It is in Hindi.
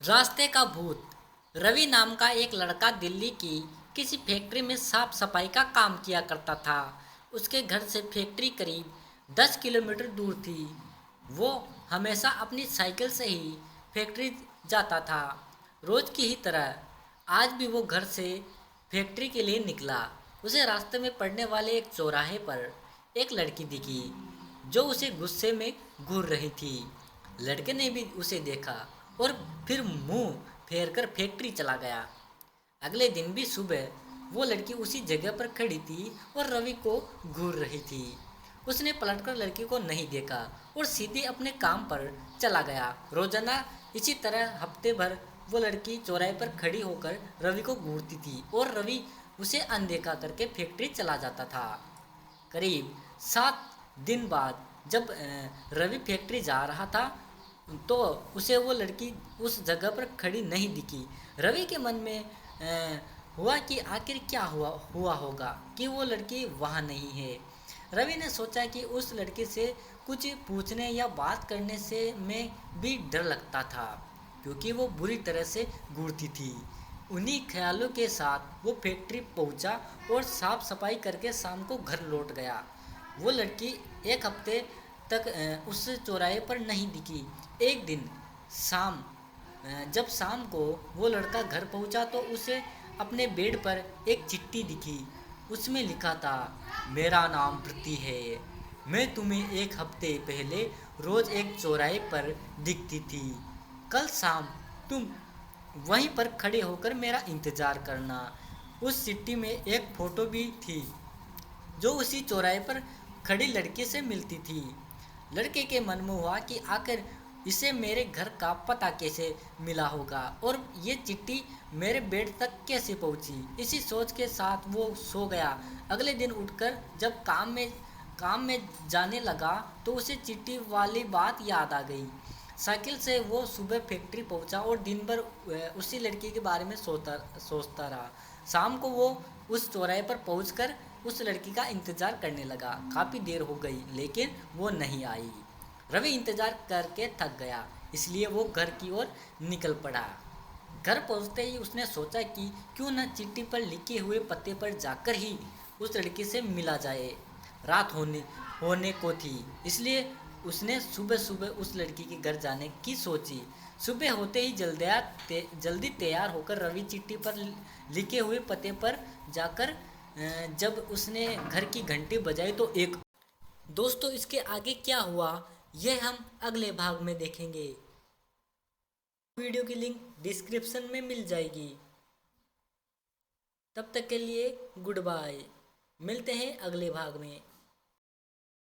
रास्ते का भूत। रवि नाम का एक लड़का दिल्ली की किसी फैक्ट्री में साफ सफाई का काम किया करता था। उसके घर से फैक्ट्री करीब 10 किलोमीटर दूर थी। वो हमेशा अपनी साइकिल से ही फैक्ट्री जाता था। रोज की ही तरह आज भी वो घर से फैक्ट्री के लिए निकला। उसे रास्ते में पड़ने वाले एक चौराहे पर एक लड़की दिखी जो उसे गुस्से में घूर रही थी। लड़के ने भी उसे देखा और फिर मुंह फेरकर फैक्ट्री चला गया। अगले दिन भी सुबह वो लड़की उसी जगह पर खड़ी थी और रवि को घूर रही थी। उसने पलटकर लड़की को नहीं देखा और सीधे अपने काम पर चला गया। रोजाना इसी तरह हफ्ते भर वो लड़की चौराहे पर खड़ी होकर रवि को घूरती थी और रवि उसे अनदेखा करके फैक्ट्री चला जाता था। करीब 7 दिन बाद जब रवि फैक्ट्री जा रहा था तो उसे वो लड़की उस जगह पर खड़ी नहीं दिखी। रवि के मन में हुआ कि आखिर क्या हुआ होगा कि वो लड़की वहाँ नहीं है। रवि ने सोचा कि उस लड़के से कुछ पूछने या बात करने से में भी डर लगता था क्योंकि वो बुरी तरह से घूरती थी। उन्हीं ख्यालों के साथ वो फैक्ट्री पहुंचा और साफ सफाई करके शाम को घर लौट गया। वो लड़की एक हफ्ते तक उस चौराहे पर नहीं दिखी। एक दिन शाम जब शाम को वो लड़का घर पहुंचा तो उसे अपने बेड पर एक चिट्ठी दिखी। उसमें लिखा था, मेरा नाम प्रीति है। मैं तुम्हें एक हफ्ते पहले रोज एक चौराहे पर दिखती थी। कल शाम तुम वहीं पर खड़े होकर मेरा इंतज़ार करना। उस चिट्ठी में एक फ़ोटो भी थी जो उसी चौराहे पर खड़ी लड़की से मिलती थी। लड़के के मन में हुआ कि आखिर इसे मेरे घर का पता कैसे मिला होगा और ये चिट्ठी मेरे बेड तक कैसे पहुंची। इसी सोच के साथ वो सो गया। अगले दिन उठकर जब काम में जाने लगा तो उसे चिट्ठी वाली बात याद आ गई। साइकिल से वो सुबह फैक्ट्री पहुंचा और दिन भर उसी लड़की के बारे में सोचता रहा। शाम को वो उस चौराहे पर पहुंचकर उस लड़की का इंतज़ार करने लगा। काफ़ी देर हो गई लेकिन वो नहीं आई। रवि इंतज़ार करके थक गया इसलिए वो घर की ओर निकल पड़ा। घर पहुंचते ही उसने सोचा कि क्यों न चिट्ठी पर लिखे हुए पते पर जाकर ही उस लड़की से मिला जाए। रात होने को थी इसलिए उसने सुबह सुबह उस लड़की के घर जाने की सोची। सुबह होते ही जल्दी तैयार होकर रवि चिट्ठी पर लिखे हुए पते पर जाकर जब उसने घर की घंटी बजाई तो एक दोस्तों इसके आगे क्या हुआ यह हम अगले भाग में देखेंगे। वीडियो की लिंक डिस्क्रिप्शन में मिल जाएगी। तब तक के लिए गुड बाय। मिलते हैं अगले भाग में।